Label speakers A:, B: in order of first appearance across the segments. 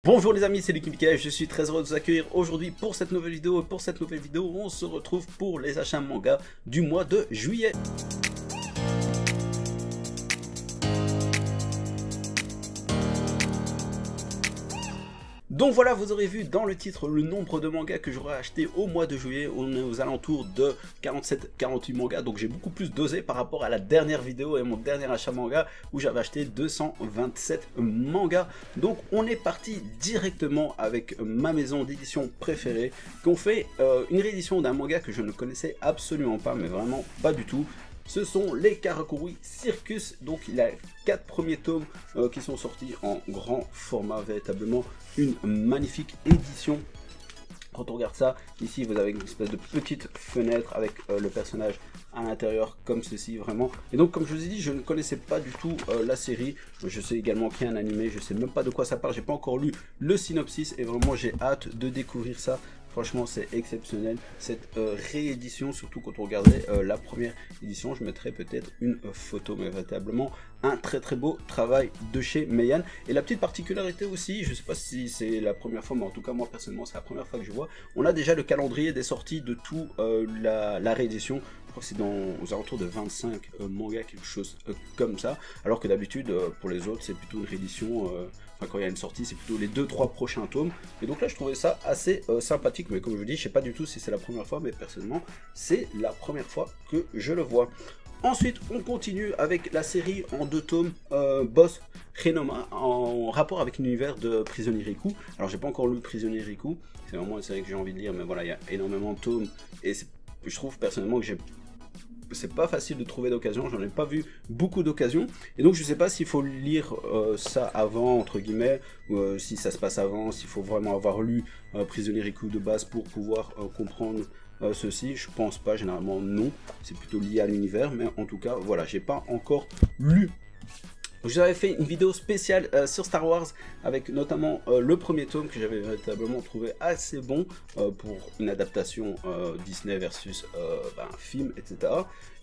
A: Bonjour les amis, c'est Lucky Mikael, je suis très heureux de vous accueillir aujourd'hui pour cette nouvelle vidéo. Et pour cette nouvelle vidéo, on se retrouve pour les achats manga du mois de juillet. Donc voilà, vous aurez vu dans le titre le nombre de mangas que j'aurais acheté au mois de juillet. On est aux alentours de 47-48 mangas, donc j'ai beaucoup plus dosé par rapport à la dernière vidéo et mon dernier achat manga où j'avais acheté 227 mangas. Donc on est parti directement avec ma maison d'édition préférée, qui ont fait une réédition d'un manga que je ne connaissais absolument pas, mais vraiment pas du tout. Ce sont les Karakuri Circus. Donc il y a 4 premiers tomes qui sont sortis en grand format, véritablement une magnifique édition. Quand on regarde ça, ici vous avez une espèce de petite fenêtre avec le personnage à l'intérieur comme ceci, vraiment. Et donc comme je vous ai dit, je ne connaissais pas du tout la série. Je sais également qu'il y a un animé, je sais même pas de quoi ça parle, j'ai pas encore lu le synopsis et vraiment j'ai hâte de découvrir ça. Franchement, c'est exceptionnel cette réédition, surtout quand on regardait la première édition. Je mettrai peut-être une photo, mais véritablement un très beau travail de chez Meian. Et la petite particularité aussi, je ne sais pas si c'est la première fois, mais en tout cas moi personnellement c'est la première fois que je vois, on a déjà le calendrier des sorties de tout la réédition. Je crois que c'est aux alentours de 25 mangas, quelque chose comme ça, alors que d'habitude pour les autres c'est plutôt une réédition, enfin quand il y a une sortie c'est plutôt les 2-3 prochains tomes. Et donc là je trouvais ça assez sympathique, mais comme je vous dis, je sais pas du tout si c'est la première fois, mais personnellement c'est la première fois que je le vois. Ensuite, on continue avec la série en 2 tomes, Boss Renoma, en rapport avec l'univers de Prisonnier Riku. Alors, j'ai pas encore lu Prisonnier Riku, c'est vraiment une série que j'ai envie de lire, mais voilà, il y a énormément de tomes, et je trouve personnellement que c'est pas facile de trouver d'occasion, j'en ai pas vu beaucoup d'occasions, et donc je sais pas s'il faut lire ça avant, entre guillemets, ou si ça se passe avant, s'il faut vraiment avoir lu Prisonnier Riku de base pour pouvoir comprendre ceci. Je pense pas, généralement non, c'est plutôt lié à l'univers, mais en tout cas voilà, j'ai pas encore lu. J'avais fait une vidéo spéciale sur Star Wars avec notamment le premier tome que j'avais véritablement trouvé assez bon pour une adaptation Disney versus un film, etc.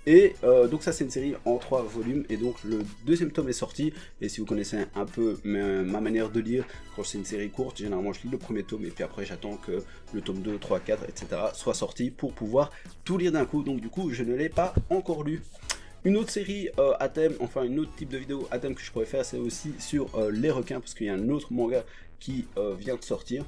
A: Et donc ça c'est une série en 3 volumes, et donc le deuxième tome est sorti. Et si vous connaissez un peu ma manière de lire, quand c'est une série courte, généralement je lis le premier tome et puis après j'attends que le tome 2, 3, 4, etc. soit sorti pour pouvoir tout lire d'un coup. Donc du coup je ne l'ai pas encore lu. Une autre série à thème, enfin une autre type de vidéo à thème que je pourrais faire, c'est aussi sur les requins, parce qu'il y a un autre manga qui vient de sortir.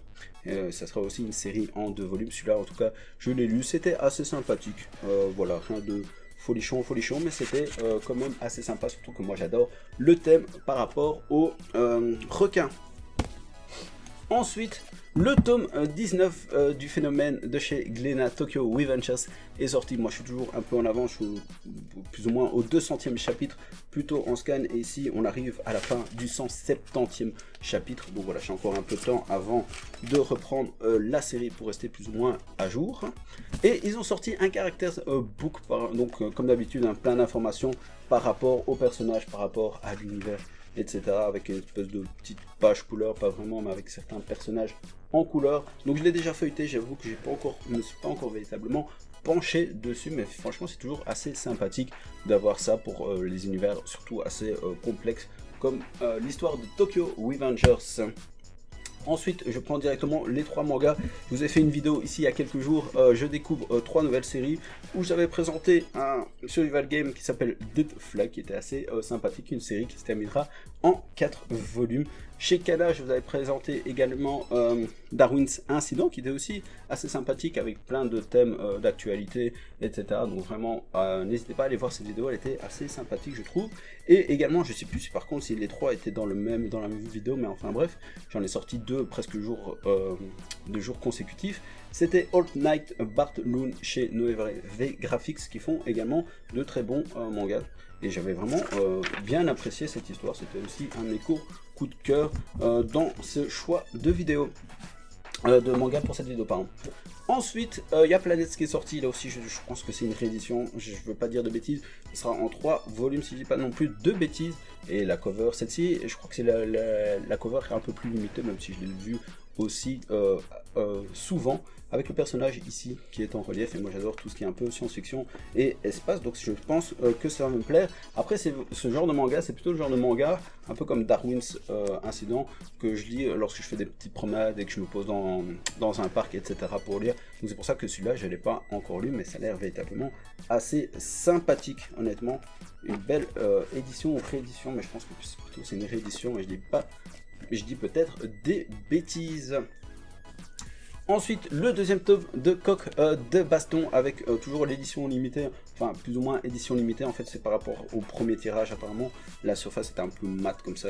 A: Ça sera aussi une série en 2 volumes. Celui-là en tout cas je l'ai lu, c'était assez sympathique. Voilà, rien de folichon, mais c'était quand même assez sympa, surtout que moi j'adore le thème par rapport aux requins. Ensuite, le tome 19 du phénomène de chez Glénat Tokyo Revengers est sorti. Moi je suis toujours un peu en avant, je suis plus ou moins au 200e chapitre, plutôt en scan, et ici on arrive à la fin du 170e chapitre. Donc voilà, j'ai encore un peu de temps avant de reprendre la série pour rester plus ou moins à jour. Et ils ont sorti un characters book, donc comme d'habitude, plein d'informations par rapport au personnage, par rapport à l'univers, etc. avec une espèce de petite page couleur, pas vraiment, mais avec certains personnages en couleur. Donc je l'ai déjà feuilleté, j'avoue que je ne me suis pas encore véritablement penché dessus, mais franchement c'est toujours assez sympathique d'avoir ça pour les univers, surtout assez complexes comme l'histoire de Tokyo Revengers. Ensuite, je prends directement les 3 mangas. Je vous ai fait une vidéo ici il y a quelques jours. Je découvre 3 nouvelles séries où j'avais présenté un survival game qui s'appelle Dead Flag, qui était assez sympathique. Une série qui se terminera en 4 volumes. Chez Kana, je vous avais présenté également Darwin's Incident, qui était aussi assez sympathique avec plein de thèmes d'actualité, etc. Donc vraiment, n'hésitez pas à aller voir cette vidéo, elle était assez sympathique, je trouve. Et également, je sais plus si par contre si les 3 étaient dans la même vidéo, mais enfin bref, j'en ai sorti 2 presque de jours consécutifs. C'était Alt Night Loon chez Noé Graphics, qui font également de très bons mangas. Et j'avais vraiment bien apprécié cette histoire, c'était aussi un de mes coups de cœur dans ce choix de vidéo, de manga pour cette vidéo, pardon. Ensuite, il y a Planets qui est sorti, là aussi je pense que c'est une réédition, je ne veux pas dire de bêtises, ce sera en 3 volumes si je dis pas non plus de bêtises. Et la cover, celle-ci, je crois que c'est la cover est un peu plus limitée, même si je l'ai vu aussi souvent avec le personnage ici qui est en relief, et moi j'adore tout ce qui est un peu science-fiction et espace, donc je pense que ça va me plaire. Après ce genre de manga, c'est plutôt le genre de manga un peu comme Darwin's Incident que je lis lorsque je fais des petites promenades et que je me pose dans un parc, etc. pour lire. Donc c'est pour ça que celui-là je ne l'ai pas encore lu, mais ça a l'air véritablement assez sympathique, honnêtement. Une belle édition ou réédition, mais je pense que plutôt c'est une réédition et je dis peut-être des bêtises. Ensuite, le deuxième tome de Coq de Baston avec toujours l'édition limitée, enfin plus ou moins édition limitée. En fait, c'est par rapport au premier tirage. Apparemment, la surface était un peu mat comme ça,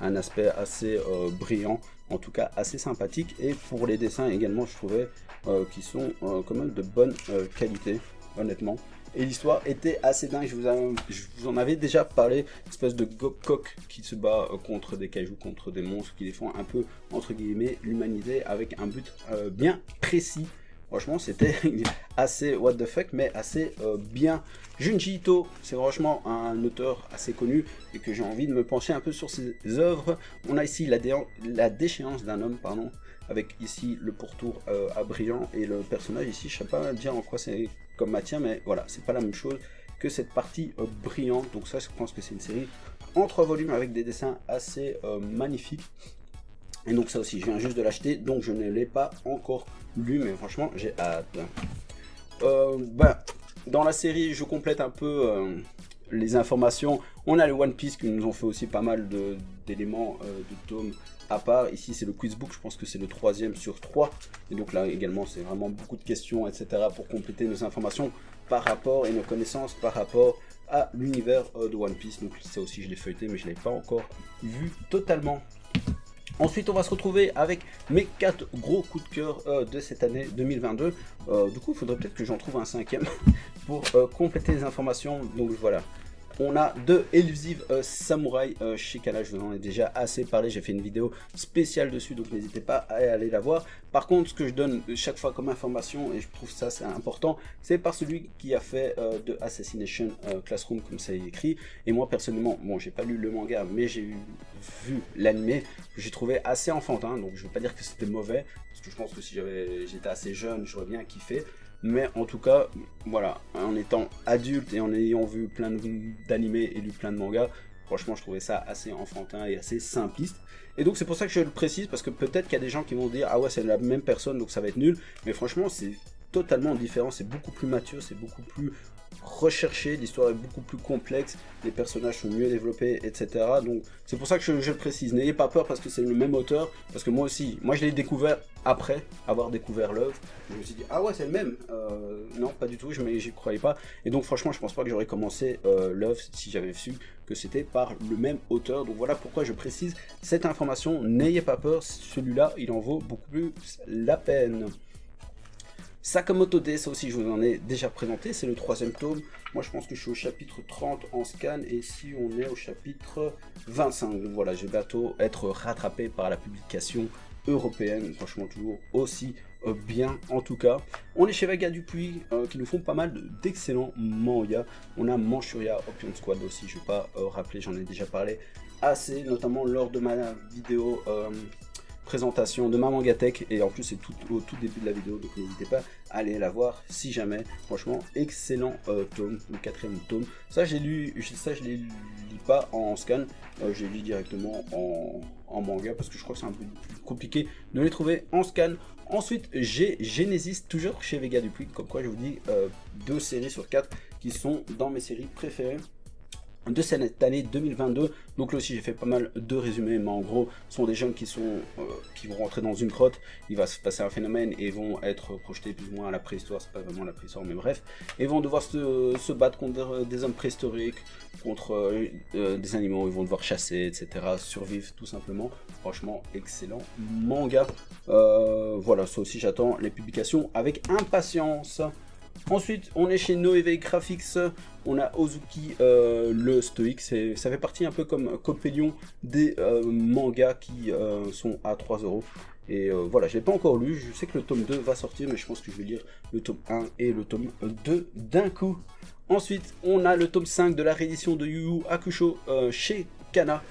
A: un aspect assez brillant, en tout cas assez sympathique. Et pour les dessins également, je trouvais qu'ils sont quand même de bonne qualité, honnêtement. Et l'histoire était assez dingue, je vous en avais déjà parlé, une espèce de coq qui se bat contre des cailloux, contre des monstres qui défend un peu, entre guillemets, l'humanité avec un but bien précis. Franchement, c'était assez what the fuck, mais assez bien. Junji Ito, c'est franchement un auteur assez connu et que j'ai envie de me pencher un peu sur ses œuvres. On a ici la déchéance d'un homme, pardon, avec ici le pourtour à brillant et le personnage ici, je sais pas dire en quoi c'est comme matière, mais voilà, c'est pas la même chose que cette partie brillante. Donc ça, je pense que c'est une série en 3 volumes avec des dessins assez magnifiques. Et donc ça aussi, je viens juste de l'acheter, donc je ne l'ai pas encore lu, mais franchement, j'ai hâte. Dans la série, je complète un peu les informations. On a le One Piece qui nous ont fait aussi pas mal d'éléments de tomes à part. Ici, c'est le quizbook, je pense que c'est le 3e sur 3. Et donc là également, c'est vraiment beaucoup de questions, etc. pour compléter nos informations par rapport et nos connaissances par rapport à l'univers de One Piece. Donc ça aussi, je l'ai feuilleté, mais je ne l'ai pas encore vu totalement. Ensuite, on va se retrouver avec mes 4 gros coups de cœur de cette année 2022. Du coup, il faudrait peut-être que j'en trouve un 5e pour compléter les informations. Donc voilà. On a deux Elusive Samurai chez Kana, je vous en ai déjà assez parlé, j'ai fait une vidéo spéciale dessus, donc n'hésitez pas à aller la voir. Par contre, ce que je donne chaque fois comme information, et je trouve ça c'est important, c'est par celui qui a fait de Assassination Classroom, comme ça est écrit. Et moi personnellement, bon, j'ai pas lu le manga, mais j'ai vu l'animé, que j'ai trouvé assez enfantin, donc je veux pas dire que c'était mauvais, parce que je pense que si j'étais assez jeune, j'aurais bien kiffé. Mais en tout cas, voilà, en étant adulte et en ayant vu plein d'animés et lu plein de mangas, franchement je trouvais ça assez enfantin et assez simpliste. Et donc c'est pour ça que je le précise, parce que peut-être qu'il y a des gens qui vont dire « Ah ouais, c'est la même personne, donc ça va être nul ». Mais franchement, c'est totalement différent, c'est beaucoup plus mature, c'est beaucoup plus recherché, l'histoire est beaucoup plus complexe, les personnages sont mieux développés, etc. Donc c'est pour ça que je le précise, n'ayez pas peur parce que c'est le même auteur, parce que moi aussi, moi je l'ai découvert après avoir découvert l'œuvre, je me suis dit ah ouais c'est le même, non pas du tout, j'y croyais pas, et donc franchement je pense pas que j'aurais commencé l'œuvre si j'avais su que c'était par le même auteur. Donc voilà pourquoi je précise cette information, n'ayez pas peur, celui-là il en vaut beaucoup plus la peine. Sakamoto Days, ça aussi je vous en ai déjà présenté, c'est le 3e tome. Moi je pense que je suis au chapitre 30 en scan et ici on est au chapitre 25. Donc voilà, je vais bientôt être rattrapé par la publication européenne, franchement toujours aussi bien en tout cas. On est chez Vaga Dupuis qui nous font pas mal d'excellents mangas. On a Manchuria Opium Squad aussi, je ne vais pas rappeler, j'en ai déjà parlé assez, notamment lors de ma vidéo présentation de ma Mangatech, et en plus c'est au tout début de la vidéo, donc n'hésitez pas à aller la voir si jamais. Franchement excellent tome, le 4e tome. Ça je l'ai lu pas en scan, j'ai lu directement en manga parce que je crois que c'est un peu plus compliqué de les trouver en scan. Ensuite j'ai Genesis, toujours chez Vega Dupuis, comme quoi je vous dis 2 séries sur 4 qui sont dans mes séries préférées de cette année 2022. Donc là aussi j'ai fait pas mal de résumés, mais en gros ce sont des jeunes qui vont rentrer dans une grotte, il va se passer un phénomène et vont être projetés plus ou moins à la préhistoire, c'est pas vraiment la préhistoire mais bref, et vont devoir se battre contre des hommes préhistoriques, contre des animaux, ils vont devoir chasser, etc., survivre tout simplement. Franchement excellent manga. Voilà, ça aussi j'attends les publications avec impatience. Ensuite, on est chez Noévé Graphics, on a Ozuki le stoïque, ça fait partie un peu comme Copélion des mangas qui sont à 3 €. Et voilà, je ne l'ai pas encore lu, je sais que le tome 2 va sortir, mais je pense que je vais lire le tome 1 et le tome 2 d'un coup. Ensuite, on a le tome 5 de la réédition de Yu Yu Hakusho chez Kana.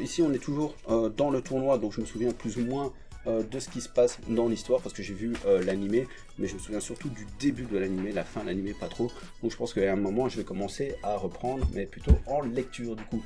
A: Ici on est toujours dans le tournoi, donc je me souviens plus ou moins de ce qui se passe dans l'histoire, parce que j'ai vu l'animé, mais je me souviens surtout du début de l'animé, la fin de l'animé pas trop, donc je pense qu'à un moment je vais commencer à reprendre, mais plutôt en lecture du coup.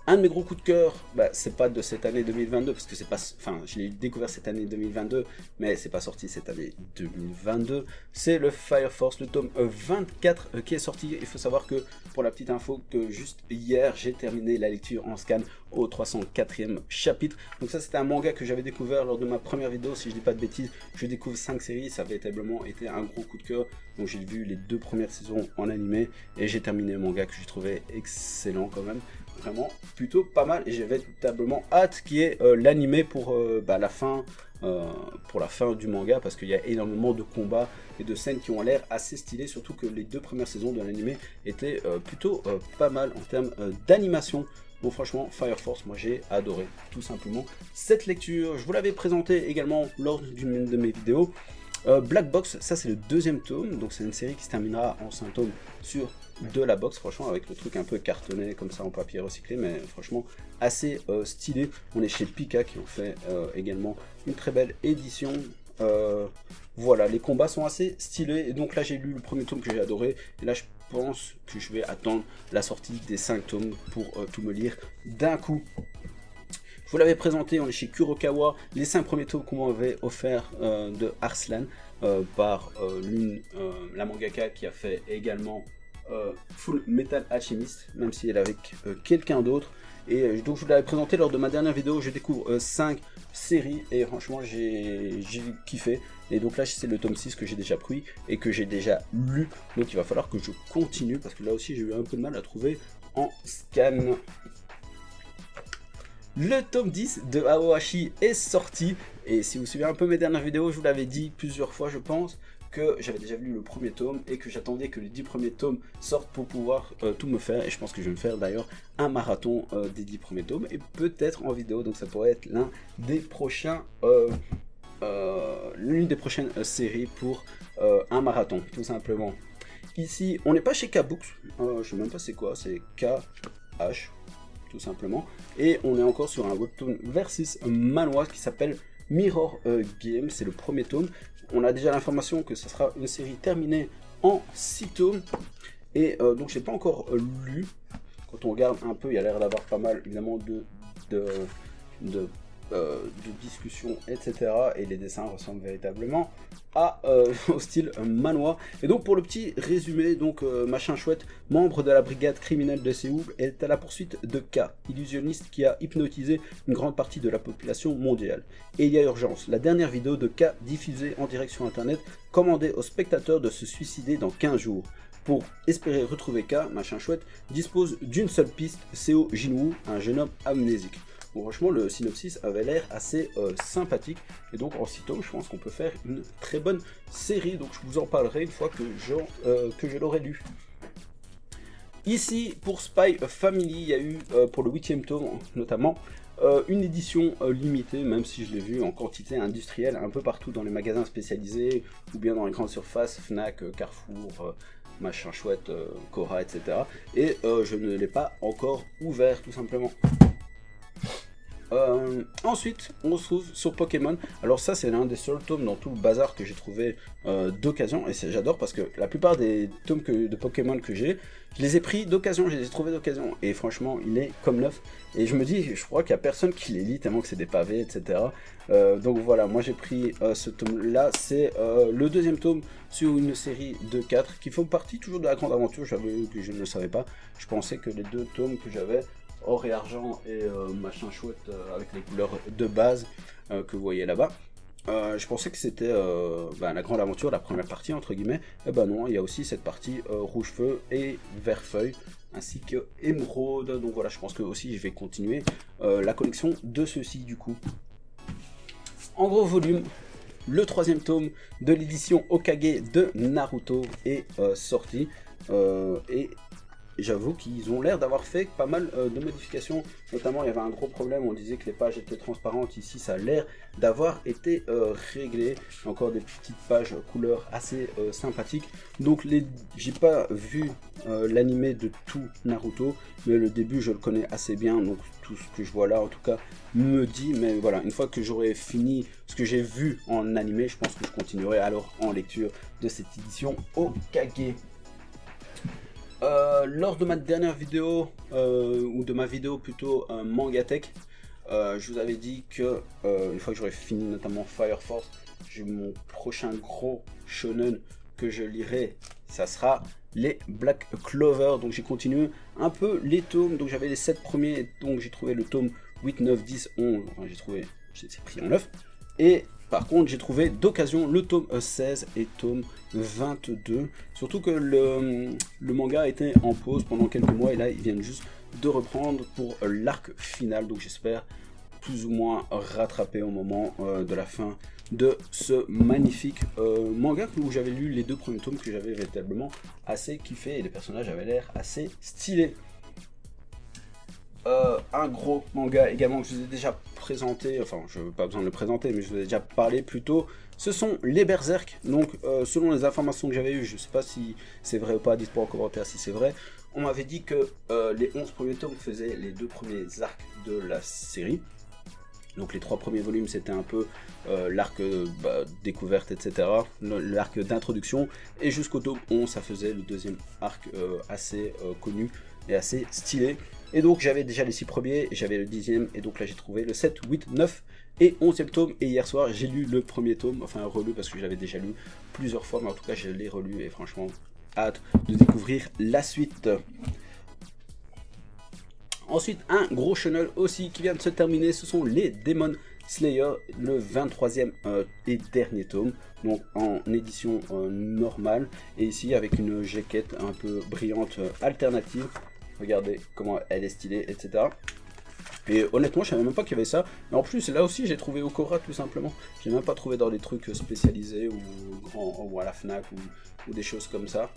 A: Un de mes gros coups de cœur, c'est pas de cette année 2022, parce que c'est pas, enfin, je l'ai découvert cette année 2022, mais c'est pas sorti cette année 2022. C'est le Fire Force, le tome 24 qui est sorti. Il faut savoir que, pour la petite info, que juste hier, j'ai terminé la lecture en scan au 304e chapitre. Donc ça, c'était un manga que j'avais découvert lors de ma première vidéo, si je dis pas de bêtises. Je découvre 5 séries, ça a véritablement été un gros coup de cœur. Donc j'ai vu les 2 premières saisons en animé, et j'ai terminé le manga que j'ai trouvé excellent quand même. Vraiment plutôt pas mal, et j'ai véritablement hâte qu'il y ait l'animé pour la fin du manga, parce qu'il y a énormément de combats et de scènes qui ont l'air assez stylées, surtout que les 2 premières saisons de l'animé étaient plutôt pas mal en termes d'animation. Bon, franchement, Fire Force, moi j'ai adoré tout simplement cette lecture. Je vous l'avais présenté également lors d'une de mes vidéos. Black Box, ça c'est le 2e tome, donc c'est une série qui se terminera en 5 tomes sur de la box, franchement, avec le truc un peu cartonné comme ça en papier recyclé, mais franchement assez stylé. On est chez Pika qui ont fait également une très belle édition. Voilà, les combats sont assez stylés, et donc là j'ai lu le 1er tome que j'ai adoré, et là je pense que je vais attendre la sortie des 5 tomes pour tout me lire d'un coup. Je vous l'avais présenté, on est chez Kurokawa, les 5 premiers tomes qu'on m'avait offert de Arslan par la mangaka qui a fait également Full Metal Alchemist, même si elle est avec quelqu'un d'autre. Et donc je vous l'avais présenté lors de ma dernière vidéo. Je découvre 5 séries et franchement j'ai kiffé. Et donc là c'est le tome 6 que j'ai déjà pris et que j'ai déjà lu, donc il va falloir que je continue, parce que là aussi j'ai eu un peu de mal à trouver en scan. Le tome 10 de Aohashi est sorti, et si vous suivez un peu mes dernières vidéos, je vous l'avais dit plusieurs fois je pense, que j'avais déjà lu le 1er tome et que j'attendais que les 10 premiers tomes sortent pour pouvoir tout me faire, et je pense que je vais me faire d'ailleurs un marathon des 10 premiers tomes, et peut-être en vidéo, donc ça pourrait être l'un des prochains l'une des prochaines séries pour un marathon tout simplement. Ici on n'est pas chez K-Books, je sais même pas c'est quoi, c'est KH tout simplement, et on est encore sur un webtoon versus manhwa qui s'appelle Mirror Game, c'est le 1er tome. On a déjà l'information que ce sera une série terminée en 6 tomes, et donc j'ai pas encore lu. Quand on regarde un peu, il y a l'air d'avoir pas mal évidemment de discussions, etc. Et les dessins ressemblent véritablement au style manhwa. Et donc pour le petit résumé, donc Machin Chouette, membre de la brigade criminelle de Séoul, est à la poursuite de K, illusionniste qui a hypnotisé une grande partie de la population mondiale. Et il y a urgence, la dernière vidéo de K diffusée en direct sur internet commandait aux spectateurs de se suicider dans 15 jours. Pour espérer retrouver K, Machin Chouette dispose d'une seule piste, Seo Jinwoo, un jeune homme amnésique. Bon, franchement, le synopsis avait l'air assez sympathique, et donc en 6 tomes, je pense qu'on peut faire une très bonne série, donc je vous en parlerai une fois que je l'aurai lu. Ici, pour Spy Family, il y a eu, pour le 8e tome notamment, une édition limitée, même si je l'ai vu en quantité industrielle un peu partout dans les magasins spécialisés, ou bien dans les grandes surfaces, Fnac, Carrefour, Machin Chouette, Cora, etc. Et je ne l'ai pas encore ouvert, tout simplement. Ensuite, on se trouve sur Pokémon. Alors ça, c'est l'un des seuls tomes dans tout le bazar que j'ai trouvé d'occasion, et j'adore parce que la plupart des tomes de Pokémon que j'ai, je les ai pris d'occasion, je les ai trouvés d'occasion, et franchement, il est comme neuf. Et je me dis, je crois qu'il n'y a personne qui les lit tellement que c'est des pavés, etc. Donc voilà, moi j'ai pris ce tome-là, c'est le 2e tome sur une série de 4 qui font partie toujours de la grande aventure. J'avoue que je ne le savais pas, je pensais que les 2 tomes que j'avais, or et argent et Machin Chouette avec les couleurs de base que vous voyez là-bas, je pensais que c'était la grande aventure, la première partie entre guillemets. Et ben non, il y a aussi cette partie rouge feu et vert feuille, ainsi que émeraude. Donc voilà, je pense que aussi je vais continuer la collection de ceux-ci du coup. En gros volume, le 3e tome de l'édition Hokage de Naruto est sorti, et j'avoue qu'ils ont l'air d'avoir fait pas mal de modifications. Notamment, il y avait un gros problème, on disait que les pages étaient transparentes. Ici, ça a l'air d'avoir été réglé. Encore des petites pages couleurs assez sympathiques. Donc, j'ai pas vu l'animé de tout Naruto, mais le début, je le connais assez bien. Donc, tout ce que je vois là, en tout cas, me dit. Mais voilà, une fois que j'aurai fini ce que j'ai vu en animé, je pense que je continuerai alors en lecture de cette édition Hokage. Lors de ma dernière vidéo, ou de ma vidéo plutôt Mangatech, je vous avais dit que une fois que j'aurai fini notamment Fire Force, mon prochain gros shonen que je lirai, ça sera les Black Clover. Donc j'ai continué un peu les tomes, donc j'avais les 7 premiers, donc j'ai trouvé le tome 8, 9, 10, 11, enfin j'ai pris en 9, et par contre j'ai trouvé d'occasion le tome 16 et tome 22, surtout que le manga était en pause pendant quelques mois, et là ils viennent juste de reprendre pour l'arc final, donc j'espère plus ou moins rattraper au moment de la fin de ce magnifique manga où j'avais lu les 2 premiers tomes, que j'avais véritablement assez kiffé, et les personnages avaient l'air assez stylés. Un gros manga également que je vous ai déjà présenté, enfin je n'ai pas besoin de le présenter, mais je vous ai déjà parlé plus tôt, ce sont les Berserk. Donc selon les informations que j'avais eues, je ne sais pas si c'est vrai ou pas, dites-moi en commentaire si c'est vrai, on m'avait dit que les 11 premiers tomes faisaient les 2 premiers arcs de la série. Donc les 3 premiers volumes c'était un peu l'arc découverte, etc. L'arc d'introduction, et jusqu'au tome 11 ça faisait le deuxième arc assez connu et assez stylé. Et donc j'avais déjà les 6 premiers, j'avais le 10e, et donc là j'ai trouvé le 7, 8, 9 et 11e tome. Et hier soir j'ai lu le premier tome, enfin relu parce que je l'avais déjà lu plusieurs fois, mais en tout cas je l'ai relu et franchement hâte de découvrir la suite. Ensuite, un gros shonen aussi qui vient de se terminer, ce sont les Demon Slayer, le 23e et dernier tome, donc en édition normale, et ici avec une jaquette un peu brillante alternative. Regardez comment elle est stylée, etc. Et honnêtement, je savais même pas qu'il y avait ça. Mais en plus, là aussi, j'ai trouvé Okora tout simplement. J'ai même pas trouvé dans des trucs spécialisés ou à la Fnac ou des choses comme ça.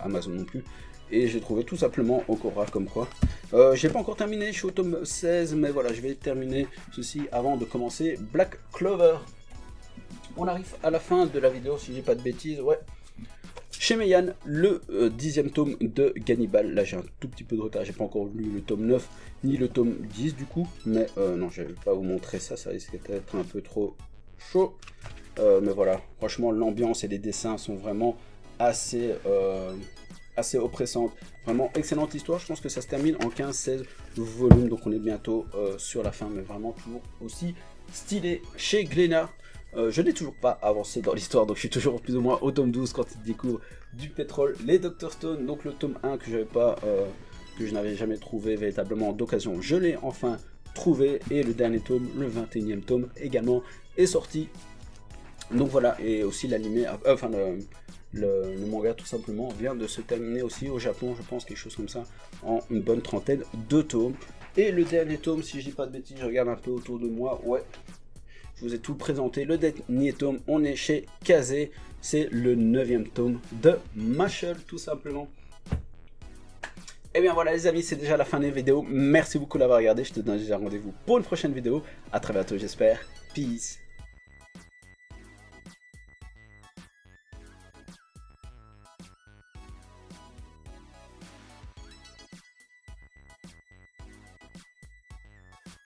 A: Amazon non plus. Et j'ai trouvé tout simplement Okora comme quoi. J'ai pas encore terminé, je suis au tome 16, mais voilà, je vais terminer ceci avant de commencer Black Clover. On arrive à la fin de la vidéo, si j'ai pas de bêtises, ouais. Chez Meian, le 10e tome de Gannibal. Là j'ai un tout petit peu de retard, j'ai pas encore lu le tome 9 ni le tome 10 du coup. Mais non, je vais pas vous montrer ça, ça risque d'être un peu trop chaud. Mais voilà, franchement l'ambiance et les dessins sont vraiment assez oppressantes. Vraiment excellente histoire, je pense que ça se termine en 15-16 volumes. Donc on est bientôt sur la fin, mais vraiment toujours aussi stylé. Chez Glénat, je n'ai toujours pas avancé dans l'histoire, donc je suis toujours plus ou moins au tome 12 quand il découvre du pétrole, les Dr Stone. Donc le tome 1 que je n'avais jamais trouvé véritablement d'occasion, je l'ai enfin trouvé, et le dernier tome, le 21e tome également est sorti. Donc voilà, et aussi l'animé, enfin le manga tout simplement vient de se terminer aussi au Japon, je pense, quelque chose comme ça, en une bonne trentaine de tomes. Et le dernier tome, si je dis pas de bêtises, je regarde un peu autour de moi, ouais, je vous ai tout présenté. Le dernier tome, on est chez Kazé, c'est le 9e tome de Mashle tout simplement. Et bien voilà les amis, c'est déjà la fin de la vidéo. Merci beaucoup d'avoir regardé, je te donne déjà rendez-vous pour une prochaine vidéo. À très bientôt j'espère. Peace.